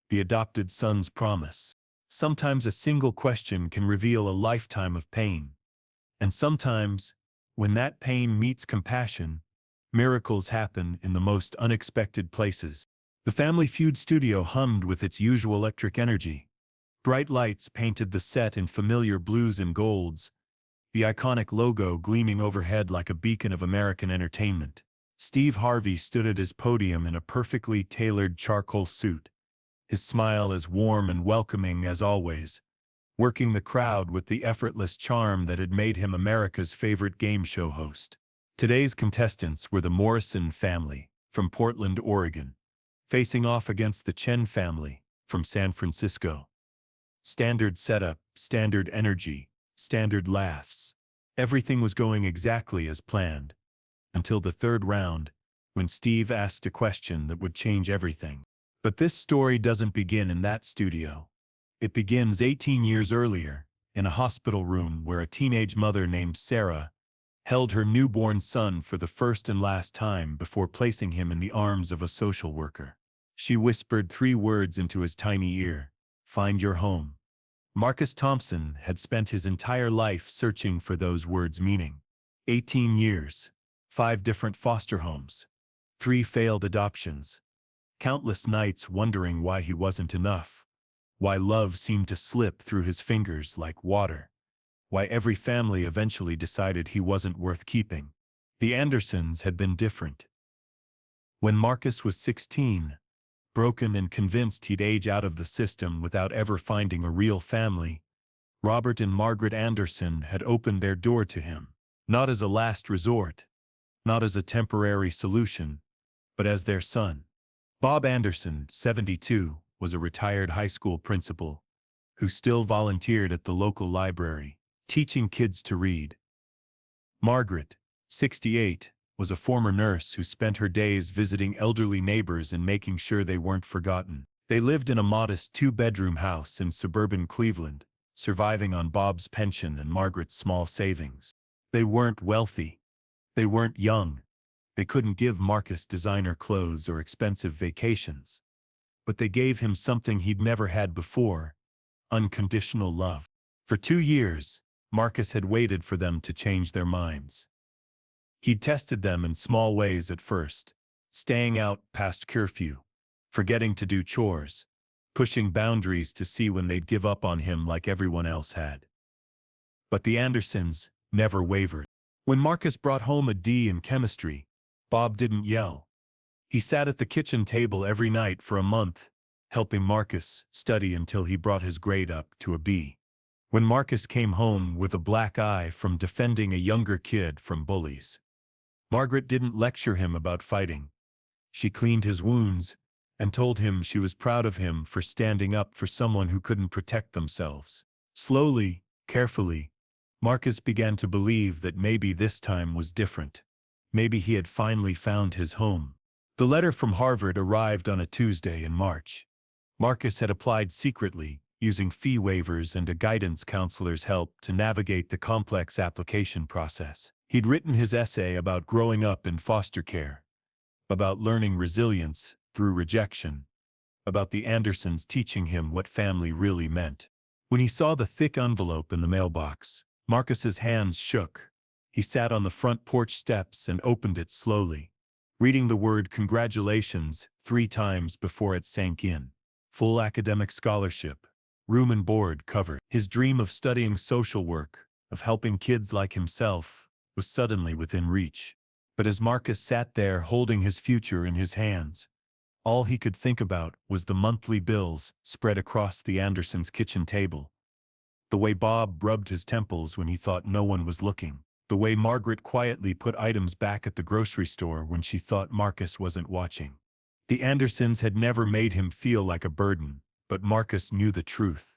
the adopted son's promise. Sometimes a single question can reveal a lifetime of pain. And sometimes, when that pain meets compassion, miracles happen in the most unexpected places. The Family Feud studio hummed with its usual electric energy. Bright lights painted the set in familiar blues and golds, the iconic logo gleaming overhead like a beacon of American entertainment. Steve Harvey stood at his podium in a perfectly tailored charcoal suit, his smile as warm and welcoming as always, working the crowd with the effortless charm that had made him America's favorite game show host. Today's contestants were the Morrison family, from Portland, Oregon, facing off against the Chen family, from San Francisco. Standard setup, standard energy, standard laughs. Everything was going exactly as planned, until the third round, when Steve asked a question that would change everything. But this story doesn't begin in that studio. It begins 18 years earlier, in a hospital room where a teenage mother named Sarah held her newborn son for the first and last time before placing him in the arms of a social worker. She whispered 3 words into his tiny ear: "Find your home." Marcus Thompson had spent his entire life searching for those words' meaning. 18 years, 5 different foster homes, 3 failed adoptions, countless nights wondering why he wasn't enough, why love seemed to slip through his fingers like water, why every family eventually decided he wasn't worth keeping. The Andersons had been different. When Marcus was 16, broken and convinced he'd age out of the system without ever finding a real family, Robert and Margaret Anderson had opened their door to him, not as a last resort, not as a temporary solution, but as their son. Bob Anderson, 72, was a retired high school principal who still volunteered at the local library, teaching kids to read. Margaret, 68, was a former nurse who spent her days visiting elderly neighbors and making sure they weren't forgotten. They lived in a modest 2-bedroom house in suburban Cleveland, surviving on Bob's pension and Margaret's small savings. They weren't wealthy. They weren't young. They couldn't give Marcus designer clothes or expensive vacations. But they gave him something he'd never had before: unconditional love. For 2 years, Marcus had waited for them to change their minds. He'd tested them in small ways at first, staying out past curfew, forgetting to do chores, pushing boundaries to see when they'd give up on him like everyone else had. But the Andersons never wavered. When Marcus brought home a D in chemistry, Bob didn't yell. He sat at the kitchen table every night for a month, helping Marcus study until he brought his grade up to a B. When Marcus came home with a black eye from defending a younger kid from bullies, Margaret didn't lecture him about fighting. She cleaned his wounds and told him she was proud of him for standing up for someone who couldn't protect themselves. Slowly, carefully, Marcus began to believe that maybe this time was different. Maybe he had finally found his home. The letter from Harvard arrived on a Tuesday in March. Marcus had applied secretly, using fee waivers and a guidance counselor's help to navigate the complex application process. He'd written his essay about growing up in foster care, about learning resilience through rejection, about the Andersons teaching him what family really meant. When he saw the thick envelope in the mailbox, Marcus's hands shook. He sat on the front porch steps and opened it slowly, reading the word "congratulations" 3 times before it sank in. Full academic scholarship, room and board covered. His dream of studying social work, of helping kids like himself, was suddenly within reach. But as Marcus sat there holding his future in his hands, all he could think about was the monthly bills spread across the Andersons' kitchen table. The way Bob rubbed his temples when he thought no one was looking. The way Margaret quietly put items back at the grocery store when she thought Marcus wasn't watching. The Andersons had never made him feel like a burden, but Marcus knew the truth.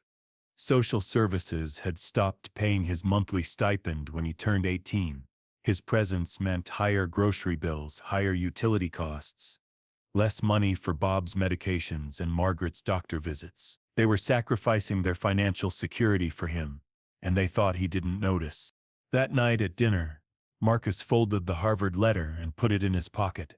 Social services had stopped paying his monthly stipend when he turned 18. His presence meant higher grocery bills, higher utility costs, less money for Bob's medications and Margaret's doctor visits. They were sacrificing their financial security for him, and they thought he didn't notice. That night at dinner, Marcus folded the Harvard letter and put it in his pocket.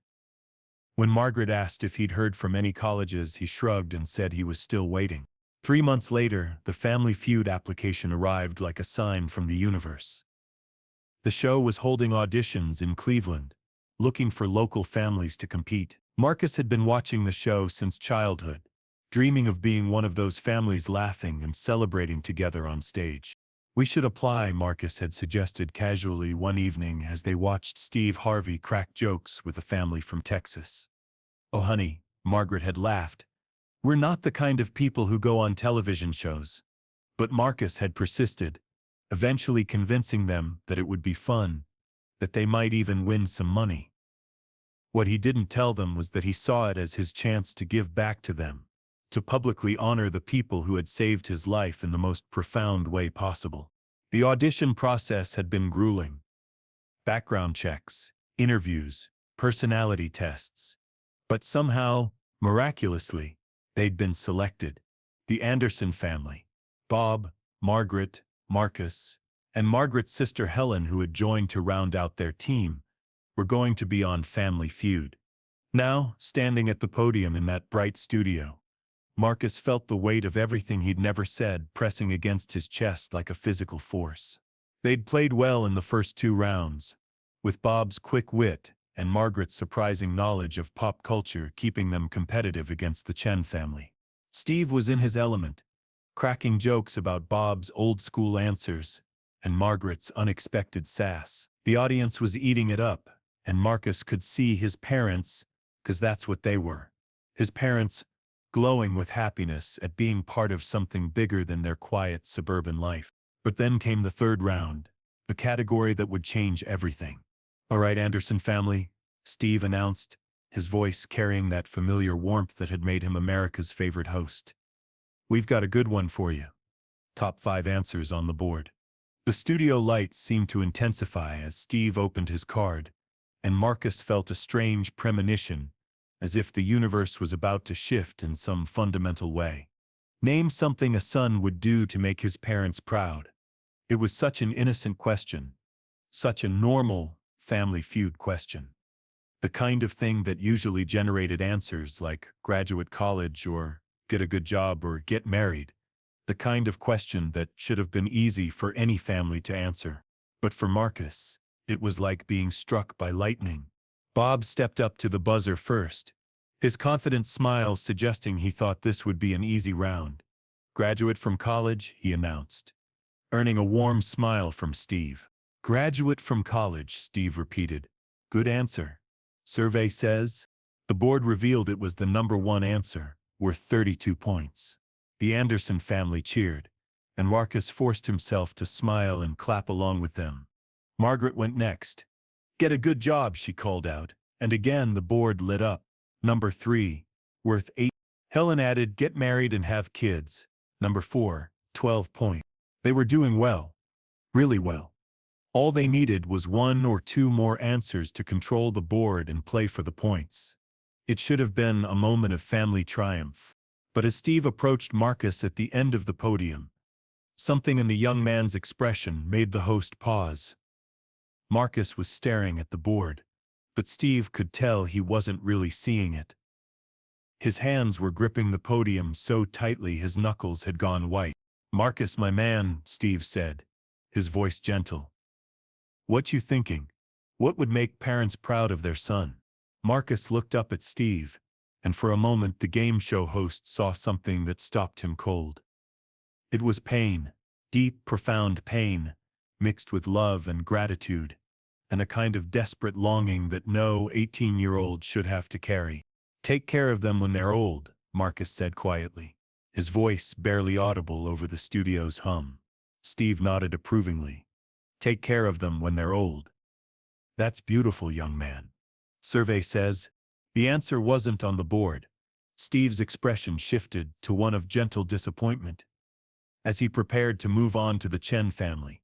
When Margaret asked if he'd heard from any colleges, he shrugged and said he was still waiting. 3 months later, the Family Feud application arrived like a sign from the universe. The show was holding auditions in Cleveland, looking for local families to compete. Marcus had been watching the show since childhood, dreaming of being one of those families laughing and celebrating together on stage. "We should apply," Marcus had suggested casually one evening as they watched Steve Harvey crack jokes with a family from Texas. "Oh honey," Margaret had laughed, "we're not the kind of people who go on television shows." But Marcus had persisted, eventually convincing them that it would be fun, that they might even win some money. What he didn't tell them was that he saw it as his chance to give back to them, to publicly honor the people who had saved his life in the most profound way possible. The audition process had been grueling. Background checks, interviews, personality tests. But somehow, miraculously, they'd been selected. The Anderson family, Bob, Margaret, Marcus, and Margaret's sister Helen, who had joined to round out their team, were going to be on Family Feud. Now, standing at the podium in that bright studio, Marcus felt the weight of everything he'd never said pressing against his chest like a physical force. They'd played well in the first 2 rounds, with Bob's quick wit and Margaret's surprising knowledge of pop culture keeping them competitive against the Chen family. Steve was in his element, cracking jokes about Bob's old-school answers and Margaret's unexpected sass. The audience was eating it up, and Marcus could see his parents, 'cause that's what they were. His parents, glowing with happiness at being part of something bigger than their quiet suburban life. But then came the 3rd round, the category that would change everything. "All right, Anderson family," Steve announced, his voice carrying that familiar warmth that had made him America's favorite host. "We've got a good one for you." Top 5 answers on the board. The studio lights seemed to intensify as Steve opened his card, and Marcus felt a strange premonition, as if the universe was about to shift in some fundamental way. Name something a son would do to make his parents proud. It was such an innocent question, such a normal Family Feud question. The kind of thing that usually generated answers like graduate college or get a good job or get married. The kind of question that should have been easy for any family to answer. But for Marcus, it was like being struck by lightning. Bob stepped up to the buzzer first, his confident smile suggesting he thought this would be an easy round. "Graduate from college," he announced, earning a warm smile from Steve. "Graduate from college," Steve repeated. "Good answer. Survey says." The board revealed it was the #1 answer, worth 32 points. The Anderson family cheered, and Marcus forced himself to smile and clap along with them. Margaret went next. "Get a good job," she called out, and again the board lit up. #3, worth 8. Helen added, "Get married and have kids." #4, 12 points. They were doing well. Really well. All they needed was 1 or 2 more answers to control the board and play for the points. It should have been a moment of family triumph. But as Steve approached Marcus at the end of the podium, something in the young man's expression made the host pause. Marcus was staring at the board, but Steve could tell he wasn't really seeing it. His hands were gripping the podium so tightly his knuckles had gone white. "Marcus, my man," Steve said, his voice gentle. "What you thinking? What would make parents proud of their son?" Marcus looked up at Steve, and for a moment the game show host saw something that stopped him cold. It was pain, deep, profound pain, mixed with love and gratitude, and a kind of desperate longing that no 18-year-old should have to carry. "Take care of them when they're old," Marcus said quietly, his voice barely audible over the studio's hum. Steve nodded approvingly. "Take care of them when they're old. That's beautiful, young man." Survey says. The answer wasn't on the board. Steve's expression shifted to one of gentle disappointment as he prepared to move on to the Chen family.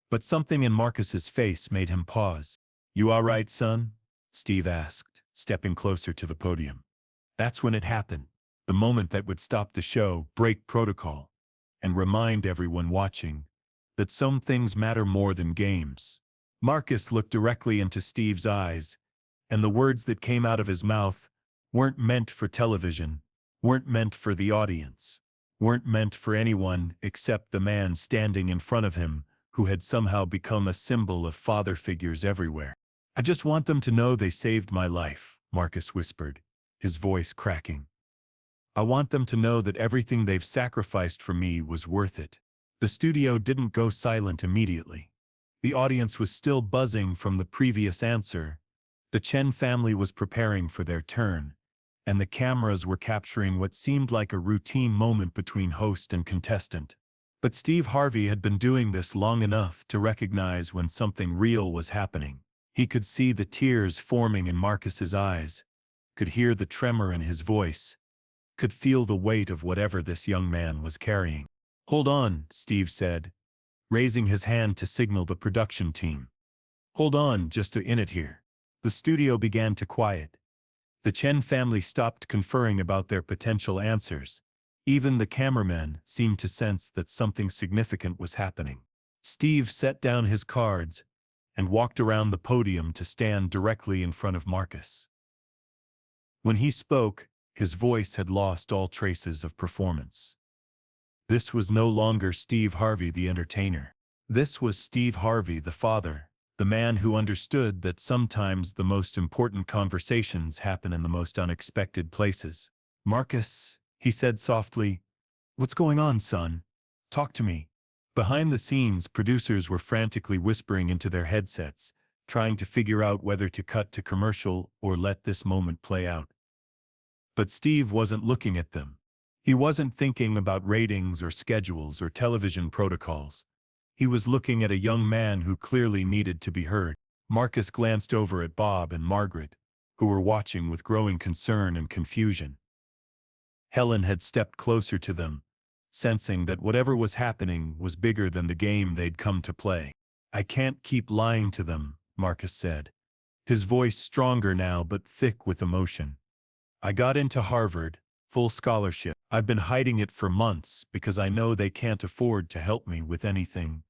But something in Marcus's face made him pause. "You all right, son?" Steve asked, stepping closer to the podium. That's when it happened, the moment that would stop the show, break protocol, and remind everyone watching that some things matter more than games. Marcus looked directly into Steve's eyes, and the words that came out of his mouth weren't meant for television, weren't meant for the audience, weren't meant for anyone except the man standing in front of him who had somehow become a symbol of father figures everywhere. "I just want them to know they saved my life," Marcus whispered, his voice cracking. "I want them to know that everything they've sacrificed for me was worth it." The studio didn't go silent immediately. The audience was still buzzing from the previous answer. The Chen family was preparing for their turn, and the cameras were capturing what seemed like a routine moment between host and contestant. But Steve Harvey had been doing this long enough to recognize when something real was happening. He could see the tears forming in Marcus's eyes, could hear the tremor in his voice, could feel the weight of whatever this young man was carrying. "Hold on," Steve said, raising his hand to signal the production team. "Hold on, just a minute here." The studio began to quiet. The Chen family stopped conferring about their potential answers. Even the cameramen seemed to sense that something significant was happening. Steve set down his cards and walked around the podium to stand directly in front of Marcus. When he spoke, his voice had lost all traces of performance. This was no longer Steve Harvey the entertainer. This was Steve Harvey the father, the man who understood that sometimes the most important conversations happen in the most unexpected places. "Marcus," he said softly, "what's going on, son? Talk to me." Behind the scenes, producers were frantically whispering into their headsets, trying to figure out whether to cut to commercial or let this moment play out. But Steve wasn't looking at them. He wasn't thinking about ratings or schedules or television protocols. He was looking at a young man who clearly needed to be heard. Marcus glanced over at Bob and Margaret, who were watching with growing concern and confusion. Helen had stepped closer to them, sensing that whatever was happening was bigger than the game they'd come to play. "I can't keep lying to them," Marcus said, his voice stronger now but thick with emotion. "I got into Harvard, full scholarship. I've been hiding it for months because I know they can't afford to help me with anything.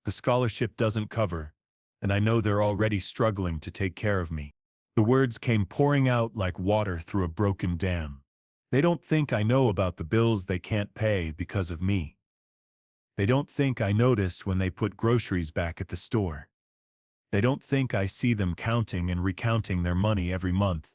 The scholarship doesn't cover, and I know they're already struggling to take care of me." The words came pouring out like water through a broken dam. "They don't think I know about the bills they can't pay because of me. They don't think I notice when they put groceries back at the store. They don't think I see them counting and recounting their money every month,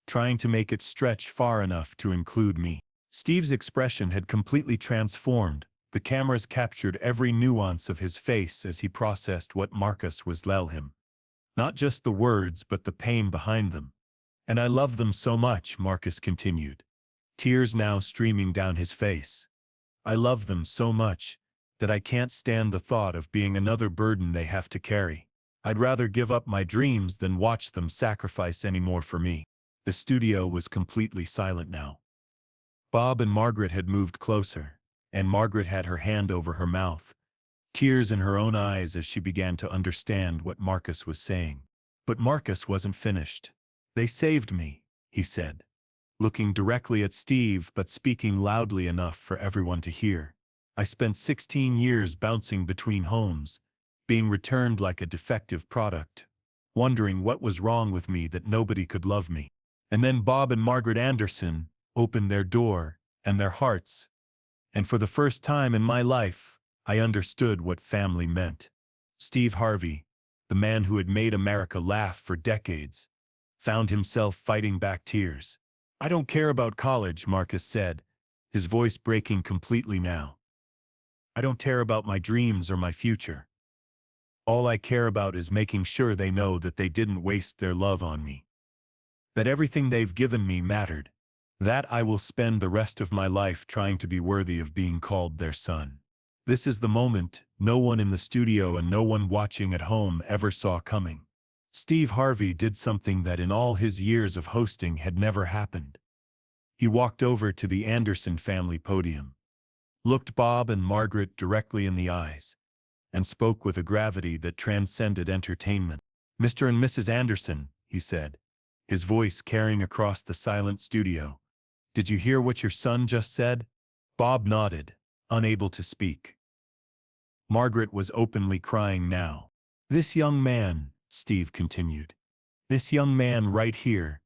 trying to make it stretch far enough to include me." Steve's expression had completely transformed. The cameras captured every nuance of his face as he processed what Marcus was telling him. Not just the words, but the pain behind them. "And I love them so much," Marcus continued, tears now streaming down his face. "I love them so much that I can't stand the thought of being another burden they have to carry. I'd rather give up my dreams than watch them sacrifice any more for me." The studio was completely silent now. Bob and Margaret had moved closer, and Margaret had her hand over her mouth, tears in her own eyes as she began to understand what Marcus was saying. But Marcus wasn't finished. "They saved me," he said, looking directly at Steve but speaking loudly enough for everyone to hear. "I spent 16 years bouncing between homes, being returned like a defective product, wondering what was wrong with me that nobody could love me. And then Bob and Margaret Anderson opened their door and their hearts, and for the first time in my life, I understood what family meant." Steve Harvey, the man who had made America laugh for decades, found himself fighting back tears. "I don't care about college," Marcus said, his voice breaking completely now. "I don't care about my dreams or my future. All I care about is making sure they know that they didn't waste their love on me. That everything they've given me mattered. That I will spend the rest of my life trying to be worthy of being called their son." This is the moment no one in the studio and no one watching at home ever saw coming. Steve Harvey did something that in all his years of hosting had never happened. He walked over to the Anderson family podium, looked Bob and Margaret directly in the eyes, and spoke with a gravity that transcended entertainment. "Mr. and Mrs. Anderson," he said, his voice carrying across the silent studio, "did you hear what your son just said?" Bob nodded, unable to speak. Margaret was openly crying now. "This young man," Steve continued, This young man right here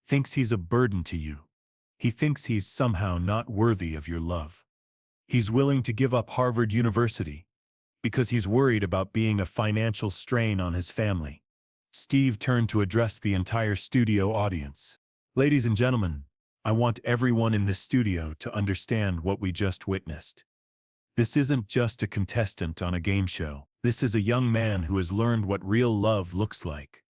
thinks he's a burden to you. He thinks he's somehow not worthy of your love. He's willing to give up Harvard University because he's worried about being a financial strain on his family. Steve turned to address the entire studio audience. Ladies and gentlemen, I want everyone in this studio to understand what we just witnessed. This isn't just a contestant on a game show. This is a young man who has learned what real love looks like.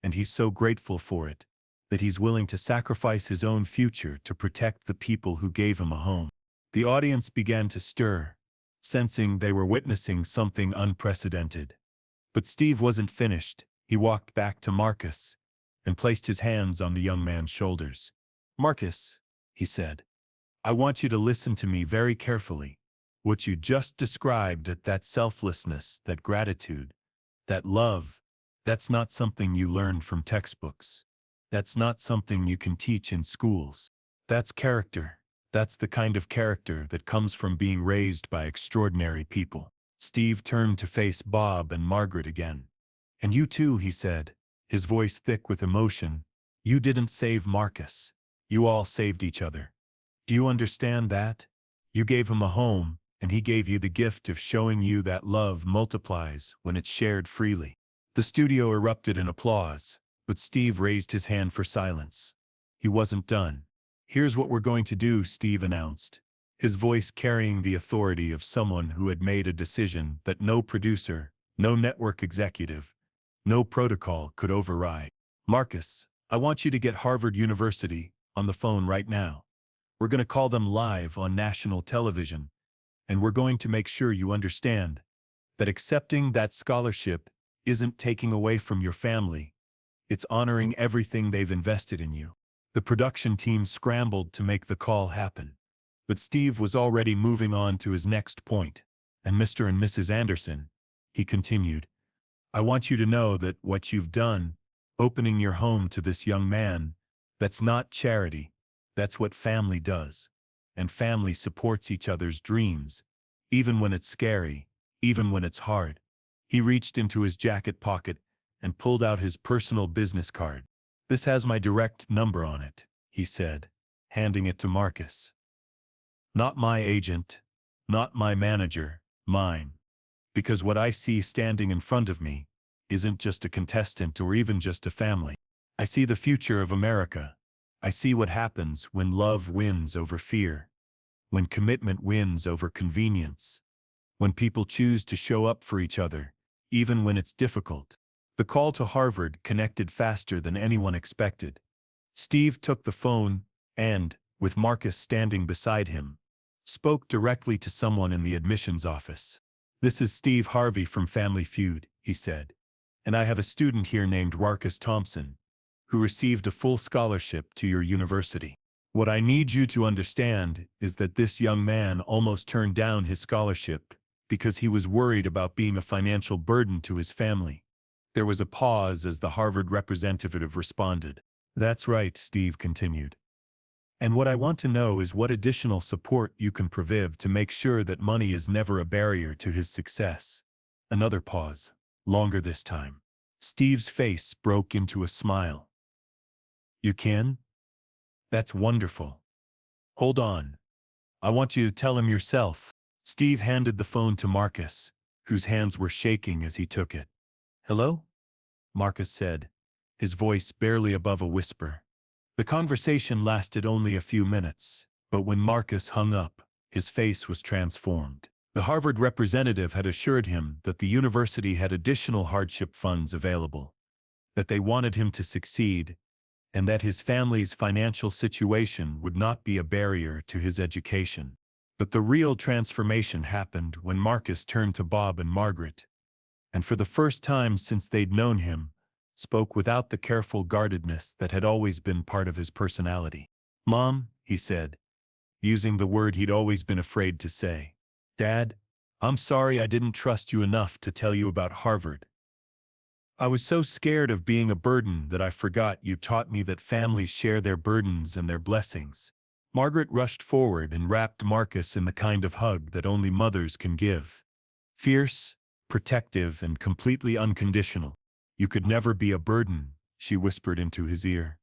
And he's so grateful for it that he's willing to sacrifice his own future to protect the people who gave him a home. The audience began to stir, sensing they were witnessing something unprecedented. But Steve wasn't finished. He walked back to Marcus and placed his hands on the young man's shoulders. "Marcus," he said, "I want you to listen to me very carefully. What you just described, that selflessness, that gratitude, that love, that's not something you learn from textbooks. That's not something you can teach in schools. That's character. That's the kind of character that comes from being raised by extraordinary people." Steve turned to face Bob and Margaret again. "And you too," he said, his voice thick with emotion. "You didn't save Marcus. You all saved each other. Do you understand that? You gave him a home, and he gave you the gift of showing you that love multiplies when it's shared freely." The studio erupted in applause, but Steve raised his hand for silence. He wasn't done. "Here's what we're going to do," Steve announced, his voice carrying the authority of someone who had made a decision that no producer, no network executive, no protocol could override. "Marcus, I want you to get Harvard University on the phone right now. We're going to call them live on national television, and we're going to make sure you understand that accepting that scholarship isn't taking away from your family. It's honoring everything they've invested in you." The production team scrambled to make the call happen, but Steve was already moving on to his next point. "And Mr. and Mrs. Anderson," he continued, "I want you to know that what you've done, opening your home to this young man, that's not charity. That's what family does. And family supports each other's dreams, even when it's scary, even when it's hard." He reached into his jacket pocket and pulled out his personal business card. "This has my direct number on it," he said, handing it to Marcus. "Not my agent, not my manager, mine. Because what I see standing in front of me isn't just a contestant or even just a family. I see the future of America. I see what happens when love wins over fear, when commitment wins over convenience, when people choose to show up for each other, even when it's difficult." The call to Harvard connected faster than anyone expected. Steve took the phone and, with Marcus standing beside him, spoke directly to someone in the admissions office. "This is Steve Harvey from Family Feud," he said, "and I have a student here named Marcus Thompson, who received a full scholarship to your university. What I need you to understand is that this young man almost turned down his scholarship because he was worried about being a financial burden to his family." There was a pause as the Harvard representative responded. "That's right," Steve continued. "And what I want to know is what additional support you can provide to make sure that money is never a barrier to his success." Another pause, longer this time. Steve's face broke into a smile. "You can? That's wonderful. Hold on. I want you to tell him yourself." Steve handed the phone to Marcus, whose hands were shaking as he took it. "Hello?" Marcus said, his voice barely above a whisper. The conversation lasted only a few minutes, but when Marcus hung up, his face was transformed. The Harvard representative had assured him that the university had additional hardship funds available, that they wanted him to succeed, and that his family's financial situation would not be a barrier to his education. But the real transformation happened when Marcus turned to Bob and Margaret, and for the first time since they'd known him, spoke without the careful guardedness that had always been part of his personality. "Mom," he said, using the word he'd always been afraid to say. "Dad, I'm sorry I didn't trust you enough to tell you about Harvard. I was so scared of being a burden that I forgot you taught me that families share their burdens and their blessings." Margaret rushed forward and wrapped Marcus in the kind of hug that only mothers can give. Fierce, protective, and completely unconditional. "You could never be a burden," she whispered into his ear.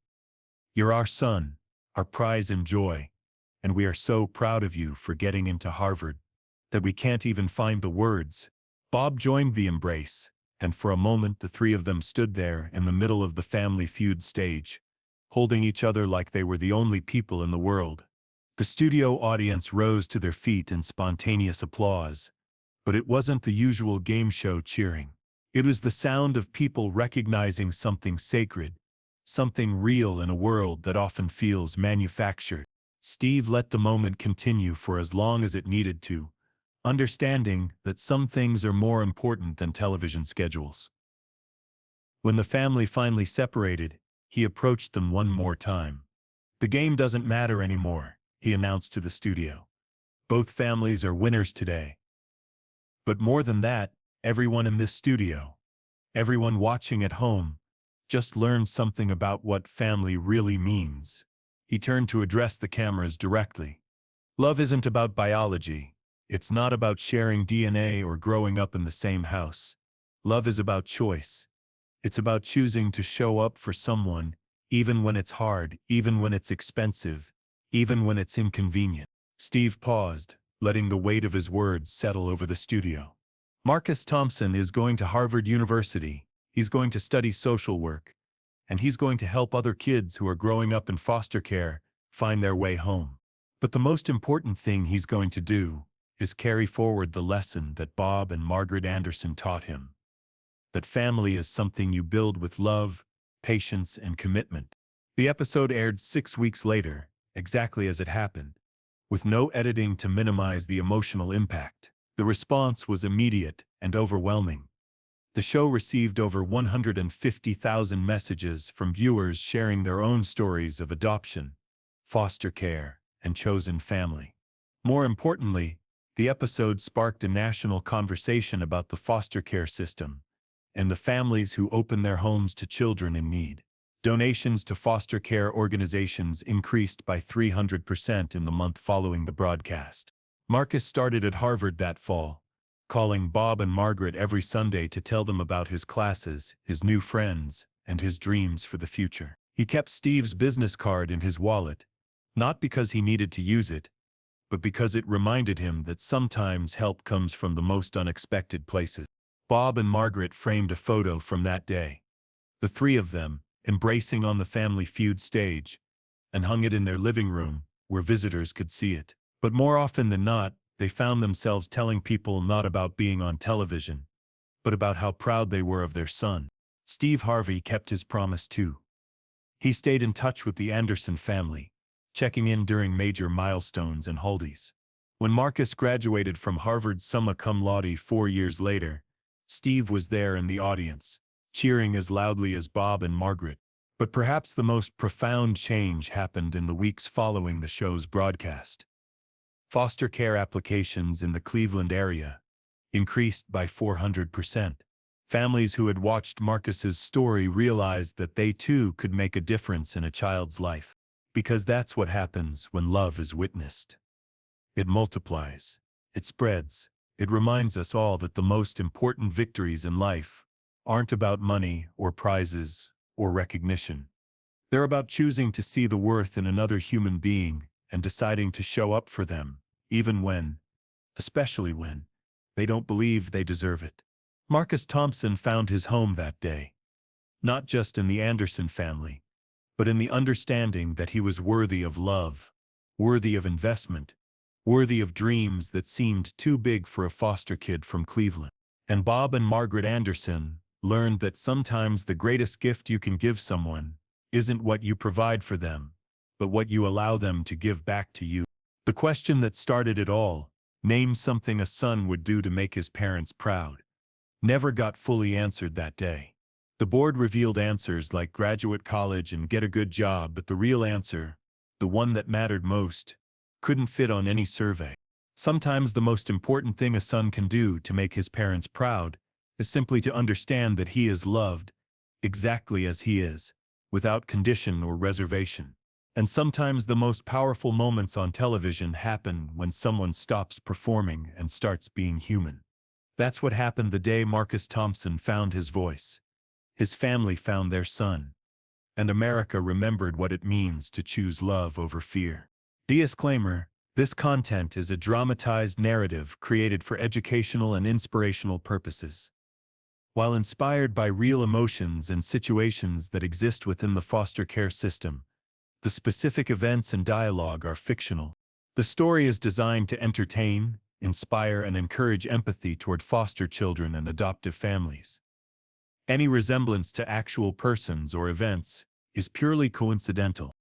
"You're our son, our prize and joy, and we are so proud of you for getting into Harvard that we can't even find the words." Bob joined the embrace, and for a moment the three of them stood there in the middle of the Family Feud stage, holding each other like they were the only people in the world. The studio audience rose to their feet in spontaneous applause, but it wasn't the usual game show cheering. It was the sound of people recognizing something sacred, something real in a world that often feels manufactured. Steve let the moment continue for as long as it needed to, understanding that some things are more important than television schedules. When the family finally separated, he approached them one more time. "The game doesn't matter anymore," he announced to the studio. "Both families are winners today. But more than that, everyone in this studio, everyone watching at home, just learned something about what family really means." He turned to address the cameras directly. "Love isn't about biology. It's not about sharing DNA or growing up in the same house. Love is about choice. It's about choosing to show up for someone, even when it's hard, even when it's expensive, even when it's inconvenient." Steve paused, letting the weight of his words settle over the studio. "Marcus Thompson is going to Harvard University. He's going to study social work, and he's going to help other kids who are growing up in foster care find their way home. But the most important thing he's going to do is carry forward the lesson that Bob and Margaret Anderson taught him. That family is something you build with love, patience, and commitment." The episode aired 6 weeks later, exactly as it happened, with no editing to minimize the emotional impact. The response was immediate and overwhelming. The show received over 150,000 messages from viewers sharing their own stories of adoption, foster care, and chosen family. More importantly, the episode sparked a national conversation about the foster care system and the families who open their homes to children in need. Donations to foster care organizations increased by 300% in the month following the broadcast. Marcus started at Harvard that fall, calling Bob and Margaret every Sunday to tell them about his classes, his new friends, and his dreams for the future. He kept Steve's business card in his wallet, not because he needed to use it, but because it reminded him that sometimes help comes from the most unexpected places. Bob and Margaret framed a photo from that day, the three of them embracing on the Family Feud stage, and hung it in their living room where visitors could see it. But more often than not, they found themselves telling people not about being on television, but about how proud they were of their son. Steve Harvey kept his promise too. He stayed in touch with the Anderson family, checking in during major milestones and holidays. When Marcus graduated from Harvard summa cum laude 4 years later, Steve was there in the audience, cheering as loudly as Bob and Margaret. But perhaps the most profound change happened in the weeks following the show's broadcast. Foster care applications in the Cleveland area increased by 400%. Families who had watched Marcus's story realized that they too could make a difference in a child's life. Because that's what happens when love is witnessed. It multiplies. It spreads. It reminds us all that the most important victories in life aren't about money or prizes or recognition. They're about choosing to see the worth in another human being and deciding to show up for them, even when, especially when, they don't believe they deserve it. Marcus Thompson found his home that day, not just in the Anderson family, but in the understanding that he was worthy of love, worthy of investment, worthy of dreams that seemed too big for a foster kid from Cleveland. And Bob and Margaret Anderson learned that sometimes the greatest gift you can give someone isn't what you provide for them, but what you allow them to give back to you. The question that started it all, name something a son would do to make his parents proud, never got fully answered that day. The board revealed answers like graduate college and get a good job, but the real answer, the one that mattered most, couldn't fit on any survey. Sometimes the most important thing a son can do to make his parents proud is simply to understand that he is loved exactly as he is, without condition or reservation. And sometimes the most powerful moments on television happen when someone stops performing and starts being human. That's what happened the day Marcus Thompson found his voice. His family found their son. and America remembered what it means to choose love over fear. Disclaimer: this content is a dramatized narrative created for educational and inspirational purposes. While inspired by real emotions and situations that exist within the foster care system, the specific events and dialogue are fictional. The story is designed to entertain, inspire, and encourage empathy toward foster children and adoptive families. Any resemblance to actual persons or events is purely coincidental.